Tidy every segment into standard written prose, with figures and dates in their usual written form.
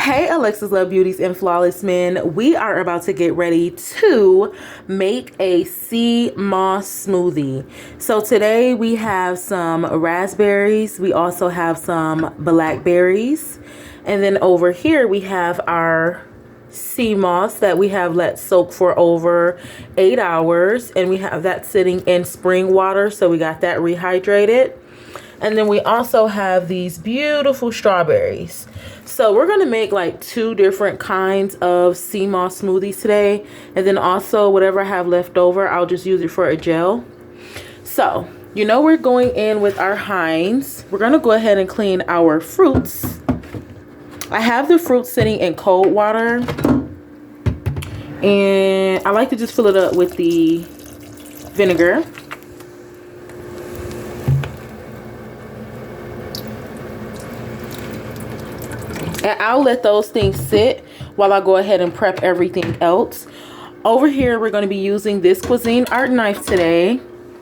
Hey Alexa's Love Beauties and Flawless Men, we are about to get ready to make a sea moss smoothie. So today we have some raspberries, we also have some blackberries, and then over here we have our sea moss that we have let soak for over 8 hours, and we have that sitting in spring water, so we got that rehydrated. And then we also have these beautiful strawberries. So we're going to make like 2 different kinds of sea moss smoothies today. And then also whatever I have left over, I'll just use it for a gel. So, you know, we're going in with our Heinz. We're going to go ahead and clean our fruits. I have the fruits sitting in cold water. And I like to just fill it up with the vinegar. And I'll let those things sit while I go ahead and prep everything else. Over here, we're going to be using this Cuisine Art knife today.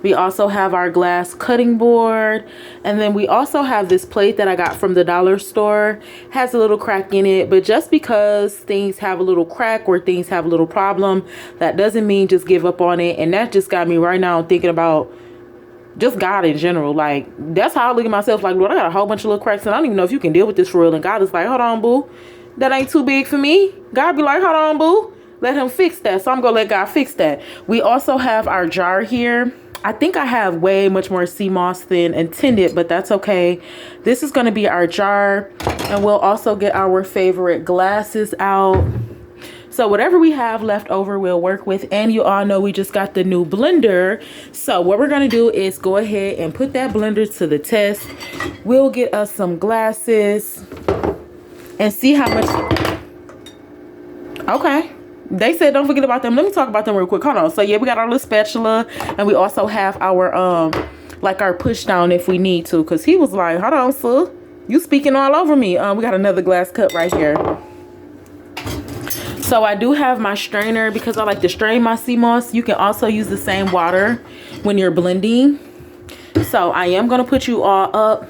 We also have our glass cutting board. And then we also have this plate that I got from the dollar store. Has a little crack in it. But just because things have a little crack or things have a little problem, that doesn't mean just give up on it. And that just got me right now thinking about just God in general. Like, that's how I look at myself. Like, Lord, I got a whole bunch of little cracks and I don't even know if you can deal with this for real. And God is like, hold on, boo, that ain't too big for me. God be like, hold on, boo, let him fix that. So I'm gonna let God fix that. We also have our jar here. I think I have way much more sea moss than intended, but that's okay. This is gonna be our jar, and we'll also get our favorite glasses out. So whatever we have left over, we'll work with. And you all know we just got the new blender. So what we're going to do is go ahead and put that blender to the test. We'll get us some glasses and see how much. Okay. They said don't forget about them. Let me talk about them real quick. Hold on. So yeah, we got our little spatula, and we also have our like our push down if we need to. Because he was like, hold on, sir, you speaking all over me. We got another glass cup right here. So I do have my strainer because I like to strain my sea moss. You can also use the same water when you're blending. So I am going to put you all up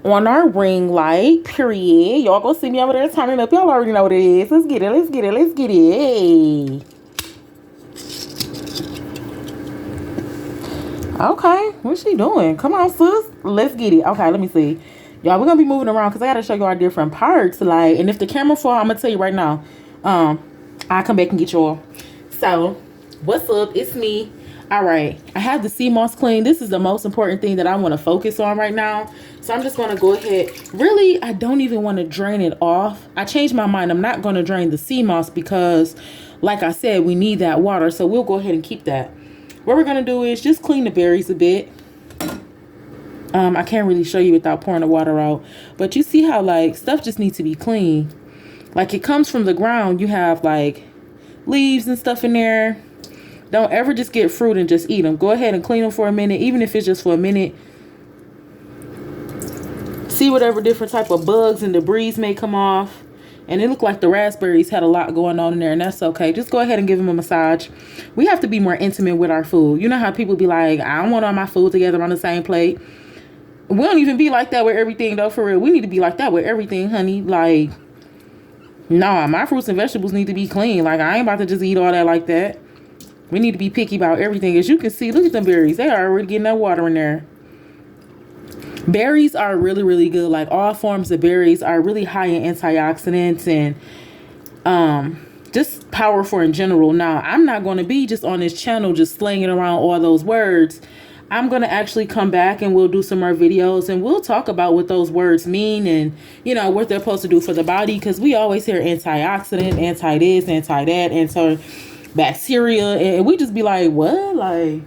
on our ring light, period. Y'all go see me over there turning up. Y'all already know what it is. Let's get it. Let's get it. Let's get it. Hey. Okay. What's she doing? Come on, sis. Let's get it. Okay, let me see. Y'all, we're going to be moving around because I got to show you our different parts. Like, and if the camera fall, I'm going to tell you right now. I'll come back and get you all. So what's up? It's me. All right, I have the sea moss clean. This is the most important thing that I want to focus on right now. So I'm just going to go ahead. Really, I don't even want to drain it off. I changed my mind. I'm not going to drain the sea moss because, like I said, we need that water. So we'll go ahead and keep that. What we're going to do is just clean the berries a bit. I can't really show you without pouring the water out, but you see how like stuff just needs to be clean. Like, it comes from the ground. You have like leaves and stuff in there. Don't ever just get fruit and just eat them. Go ahead and clean them for a minute, even if it's just for a minute. See whatever different type of bugs and debris may come off. And it looked like the raspberries had a lot going on in there, and that's okay. Just go ahead and give them a massage. We have to be more intimate with our food. You know how people be like, I don't want all my food together on the same plate. We don't even be like that with everything, though, for real. We need to be like that with everything, honey. Like, nah, my fruits and vegetables need to be clean. Like, I ain't about to just eat all that like that. We need to be picky about everything. As you can see, look at them berries. They are already getting that water in there. Berries are really, really good. Like, all forms of berries are really high in antioxidants and just powerful in general. Now, I'm not going to be just on this channel just slinging around all those words. I'm going to actually come back and we'll do some more videos and we'll talk about what those words mean and, you know, what they're supposed to do for the body. Because we always hear antioxidant, anti-this, anti-that, anti-bacteria. And we just be like, what? Like,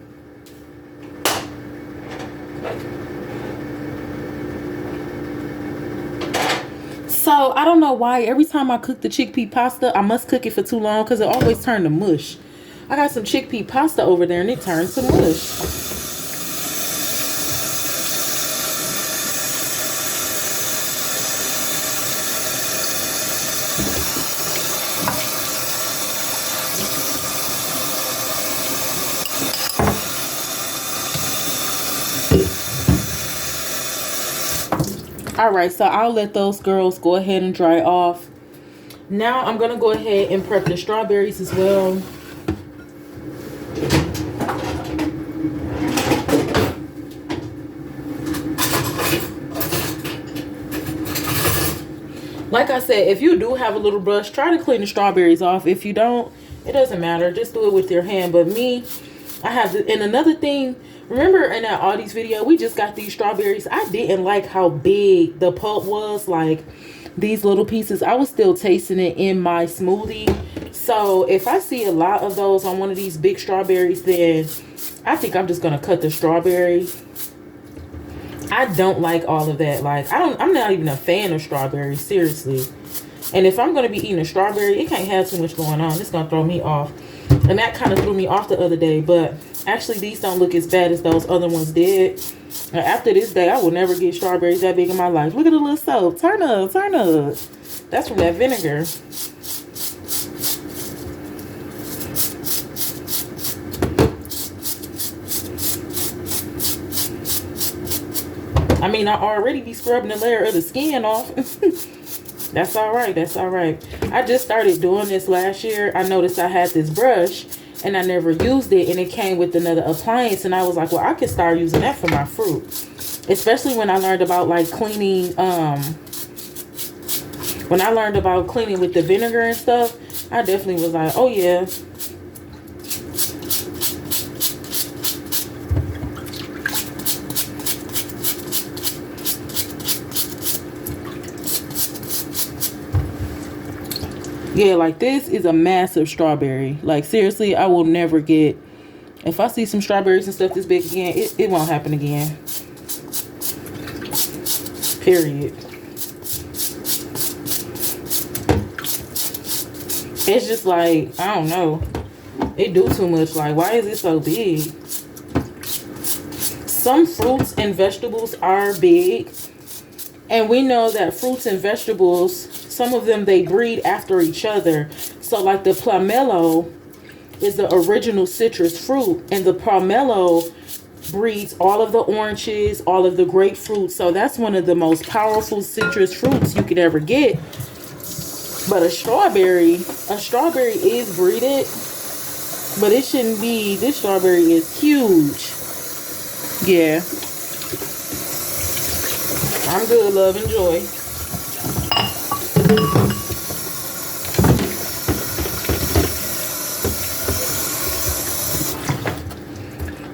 so I don't know why every time I cook the chickpea pasta, I must cook it for too long because it always turns to mush. I got some chickpea pasta over there and it turns to mush. All right, so I'll let those girls go ahead and dry off. Now I'm gonna go ahead and prep the strawberries as well. Like I said, if you do have a little brush, try to clean the strawberries off. If you don't, it doesn't matter. Just do it with your hand. But me, I have to. And another thing, remember in that Aldi's video, we just got these strawberries. I didn't like how big the pulp was. Like these little pieces, I was still tasting it in my smoothie. So if I see a lot of those on one of these big strawberries, then I think I'm just going to cut the strawberry. I don't like all of that. Like, I'm not even a fan of strawberries, seriously. And if I'm going to be eating a strawberry, it can't have too much going on. It's going to throw me off. And that kind of threw me off the other day. But actually, these don't look as bad as those other ones did. And after this day, I will never get strawberries that big in my life. Look at the little soap. Turn up, turn up. That's from that vinegar. I mean, I already be scrubbing the layer of the skin off. That's all right. That's all right. I just started doing this last year. I noticed I had this brush and I never used it, and it came with another appliance, and I was like, well, I could start using that for my fruit. Especially when I learned about like cleaning, when I learned about cleaning with the vinegar and stuff, I definitely was like, oh yeah. Yeah, like this is a massive strawberry. Like seriously, I will never get, if I see some strawberries and stuff this big again, it won't happen again. Period. It's just like, I don't know. It do too much. Like, why is it so big? Some fruits and vegetables are big. And we know that fruits and vegetables, some of them, they breed after each other. So like the pomelo is the original citrus fruit, and the pomelo breeds all of the oranges, all of the grapefruits. So that's one of the most powerful citrus fruits you could ever get. But a strawberry is breeded, but it shouldn't be. This strawberry is huge. Yeah. I'm good, love, and joy.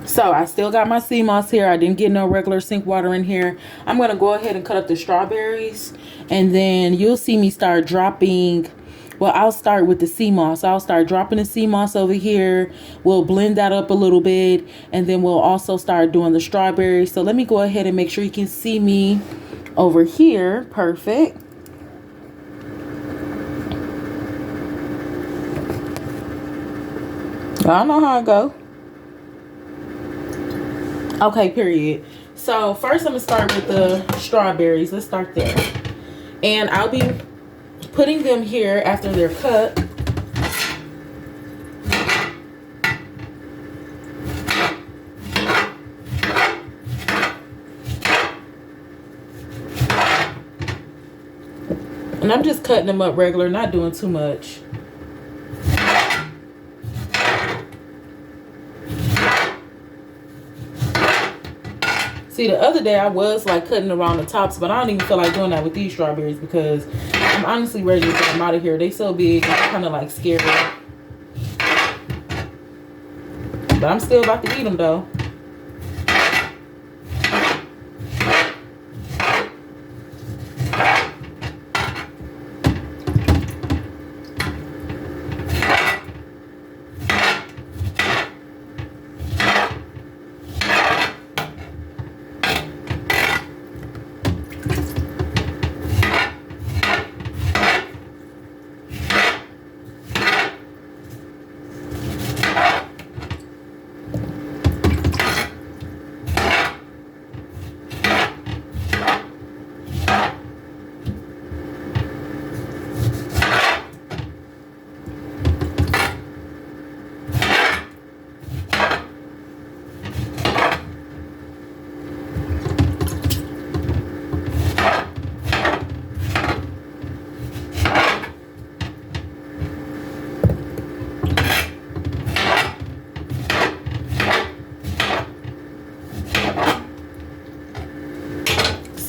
So I still got my sea moss here. I didn't get no regular sink water in here. I'm going to go ahead and cut up the strawberries. And then you'll see me start dropping. Well, I'll start with the sea moss. I'll start dropping the sea moss over here. We'll blend that up a little bit. And then we'll also start doing the strawberries. So let me go ahead and make sure you can see me over here. Perfect. I know how I go. Okay, period. So first I'm going to start with the strawberries. Let's start there. And I'll be putting them here after they're cut. And I'm just cutting them up regular, not doing too much. See, the other day I was like cutting around the tops, but I don't even feel like doing that with these strawberries because I'm honestly ready to get them out of here. They so big, I'm kind of like scared. But I'm still about to eat them though.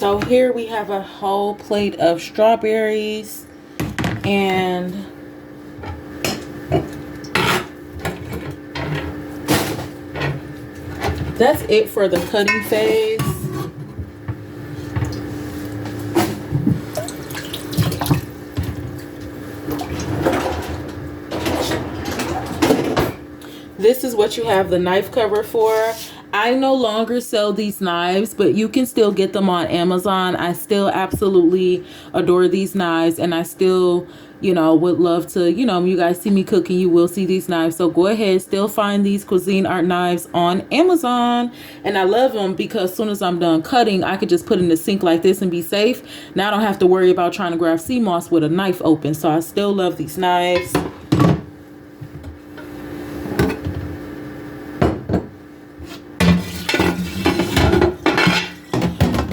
So here we have a whole plate of strawberries, and that's it for the cutting phase. This is what you have the knife cover for. I no longer sell these knives, but you can still get them on Amazon. I still absolutely adore these knives, and I still, you know, would love to, you know, when you guys see me cooking, you will see these knives. So go ahead, still find these cuisine art knives on Amazon. And I love them because as soon as I'm done cutting, I could just put in the sink like this and be safe. Now I don't have to worry about trying to grab sea moss with a knife open. So I still love these knives.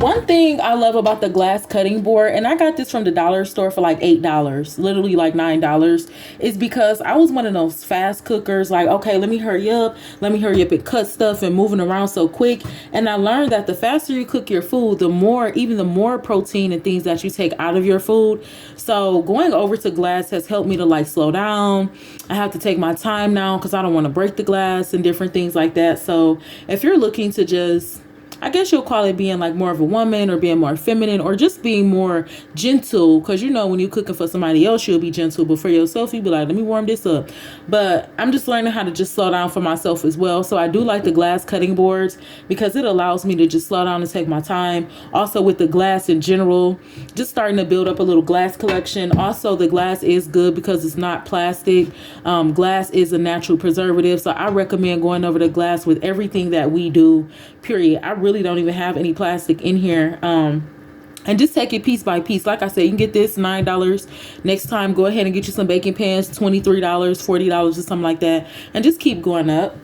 One thing I love about the glass cutting board, and I got this from the dollar store for like $8, literally like $9, is because I was one of those fast cookers, like, okay, let me hurry up and cut stuff and moving around so quick. And I learned that the faster you cook your food, the more protein and things that you take out of your food. So going over to glass has helped me to like slow down. I have to take my time now because I don't want to break the glass and different things like that. So if you're looking to just, I guess you'll call it being like more of a woman, or being more feminine, or just being more gentle, because you know when you're cooking for somebody else you'll be gentle, but for yourself you'll be like, let me warm this up. But I'm just learning how to just slow down for myself as well. So I do like the glass cutting boards because it allows me to just slow down and take my time. Also with the glass in general, just starting to build up a little glass collection. Also the glass is good because it's not plastic. Glass is a natural preservative, so I recommend going over to glass with everything that we do, period. I really don't even have any plastic in here. And just take it piece by piece. Like I said, you can get this $9. Next time, go ahead and get you some baking pans, $23, $40 or something like that, and just keep going up.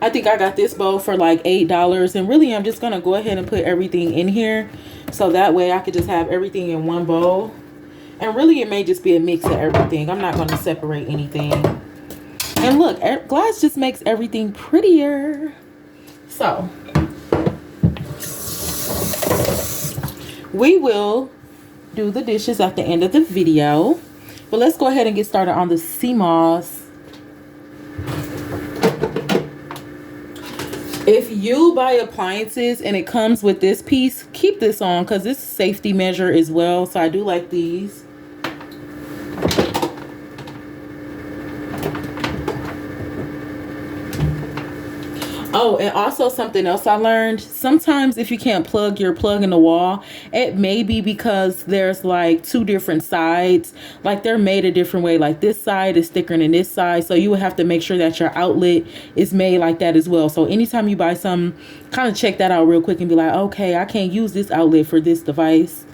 I think I got this bowl for like $8, and really I'm just gonna go ahead and put everything in here, so that way I could just have everything in one bowl. And really it may just be a mix of everything. I'm not gonna separate anything. And look, glass just makes everything prettier. So we will do the dishes at the end of the video, but let's go ahead and get started on the sea moss. If you buy appliances and it comes with this piece, keep this on because this is a safety measure as well. So I do like these. Oh, and also something else I learned. Sometimes if you can't plug your plug in the wall, it may be because there's like two different sides. Like they're made a different way. Like this side is thicker than this side. So you would have to make sure that your outlet is made like that as well. So anytime you buy some, kind of check that out real quick and be like, okay, I can't use this outlet for this device.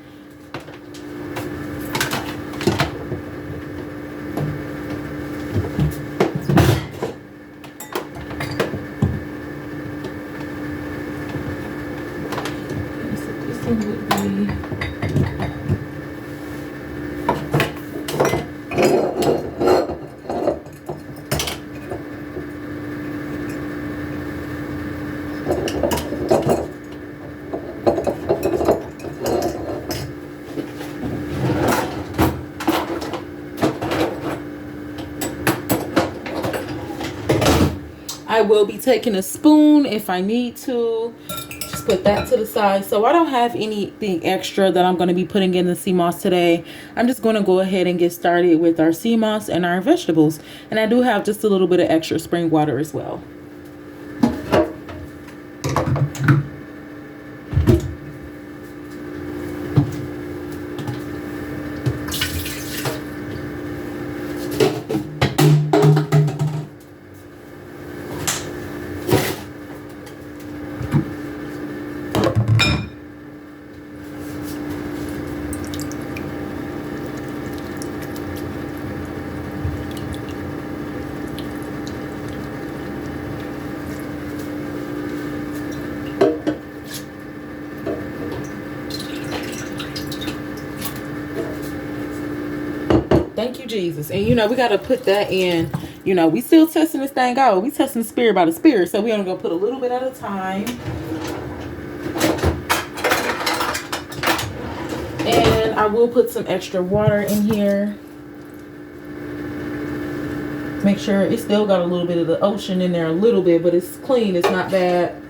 I will be taking a spoon if I need to. Just put that to the side. So I don't have anything extra that I'm going to be putting in the sea moss today. I'm just going to go ahead and get started with our sea moss and our vegetables. And I do have just a little bit of extra spring water as well. Jesus. And, you know, we got to put that in. You know, we still testing this thing out. We testing the spirit by the spirit. So we're only going to put a little bit at a time. And I will put some extra water in here. Make sure it's still got a little bit of the ocean in there, a little bit, but it's clean. It's not bad.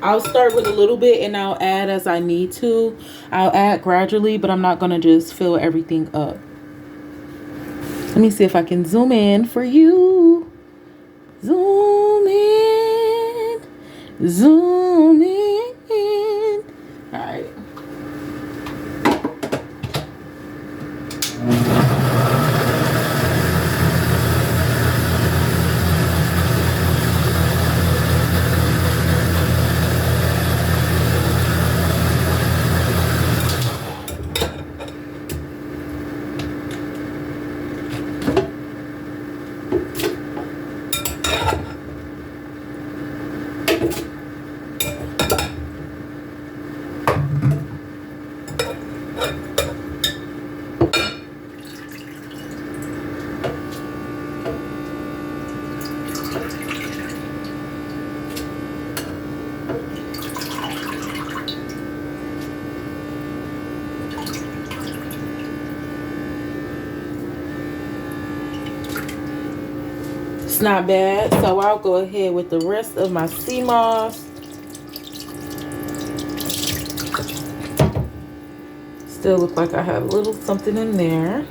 I'll start with a little bit and I'll add as I need to. I'll add gradually, but I'm not going to just fill everything up. Let me see if I can zoom in for you. Zoom in. Zoom in. All right. It's not bad, so I'll go ahead with the rest of my sea moss. Still look like I have a little something in there.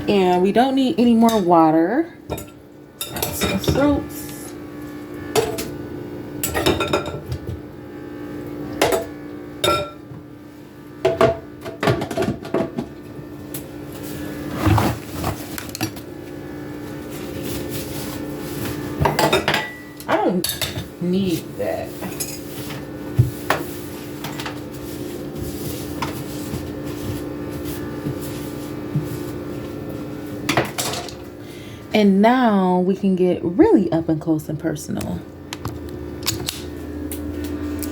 And we don't need any more water. Add some fruits. I don't need that. And now we can get really up and close and personal.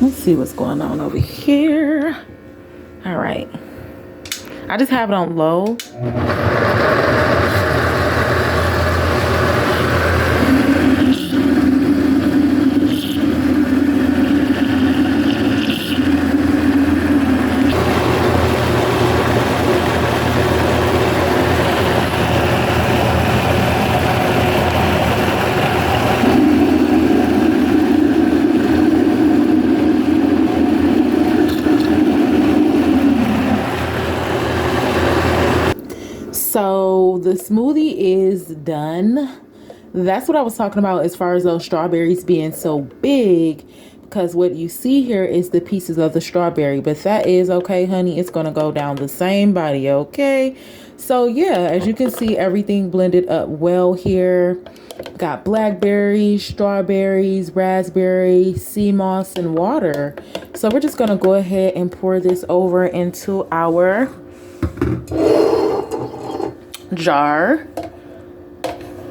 Let's see what's going on over here. All right. I just have it on low. So the smoothie is done. That's what I was talking about as far as those strawberries being so big, because what you see here is the pieces of the strawberry, but that is okay, honey. It's going to go down the same body, okay? So yeah, as you can see, everything blended up well here. Got blackberries, strawberries, raspberries, sea moss, and water. So we're just going to go ahead and pour this over into our jar,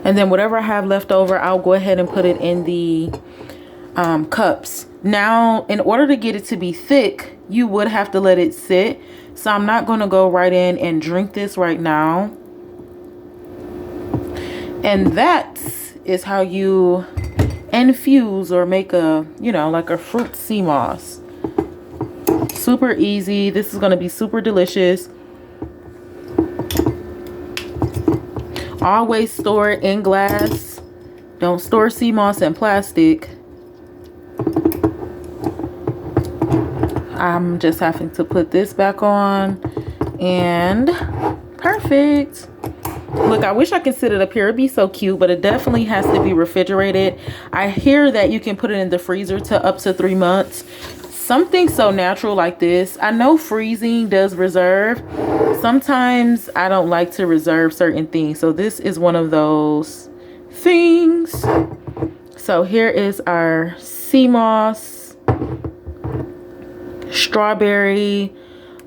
and then whatever I have left over, I'll go ahead and put it in the cups. Now, in order to get it to be thick, you would have to let it sit, so I'm not going to go right in and drink this right now. And that is how you infuse or make a, you know, like a fruit sea moss. Super easy. This is going to be super delicious. Always store it in glass. Don't store sea moss in plastic. I'm just having to put this back on, and perfect. Look, I wish I could sit it up here. It'd be so cute, but it definitely has to be refrigerated. I hear that you can put it in the freezer to up to 3 months. Something so natural like this. I know freezing does reserve. Sometimes I don't like to reserve certain things. So this is one of those things. So So here is our sea moss, strawberry,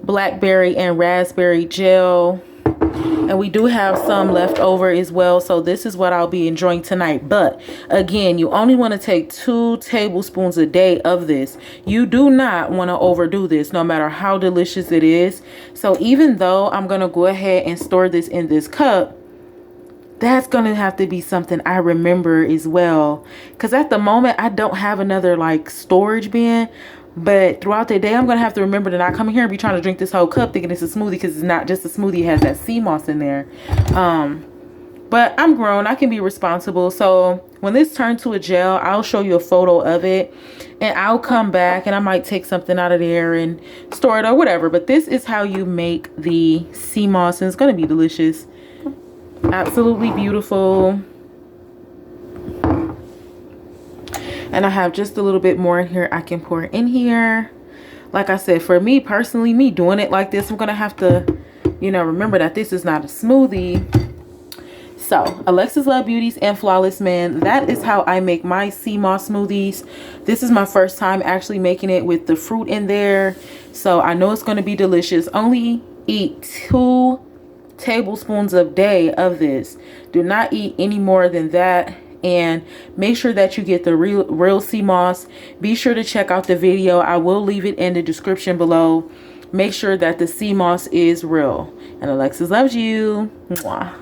blackberry, and raspberry gel. And we do have some left over as well. So this is what I'll be enjoying tonight. But again, you only want to take 2 tablespoons a day of this. You do not want to overdo this, no matter how delicious it is. So even though I'm going to go ahead and store this in this cup, that's going to have to be something I remember as well. Because at the moment, I don't have another like storage bin. But throughout the day, I'm going to have to remember to not come in here and be trying to drink this whole cup thinking it's a smoothie, because it's not just a smoothie. It has that sea moss in there. But I'm grown. I can be responsible. So when this turns to a gel, I'll show you a photo of it. And I'll come back and I might take something out of there and store it or whatever. But this is how you make the sea moss. And it's going to be delicious. Absolutely beautiful. And I have just a little bit more in here I can pour in here. Like I said, for me personally, me doing it like this, I'm going to have to, you know, remember that this is not a smoothie. So, Alexis Love Beauties and Flawless Man, that is how I make my sea moss smoothies. This is my first time actually making it with the fruit in there. So, I know it's going to be delicious. Only eat 2 tablespoons a day of this. Do not eat any more than that. And make sure that you get the real sea moss. Be sure to check out the video. I will leave it in the description below. Make sure that the sea moss is real. And Alexis loves you. Mwah.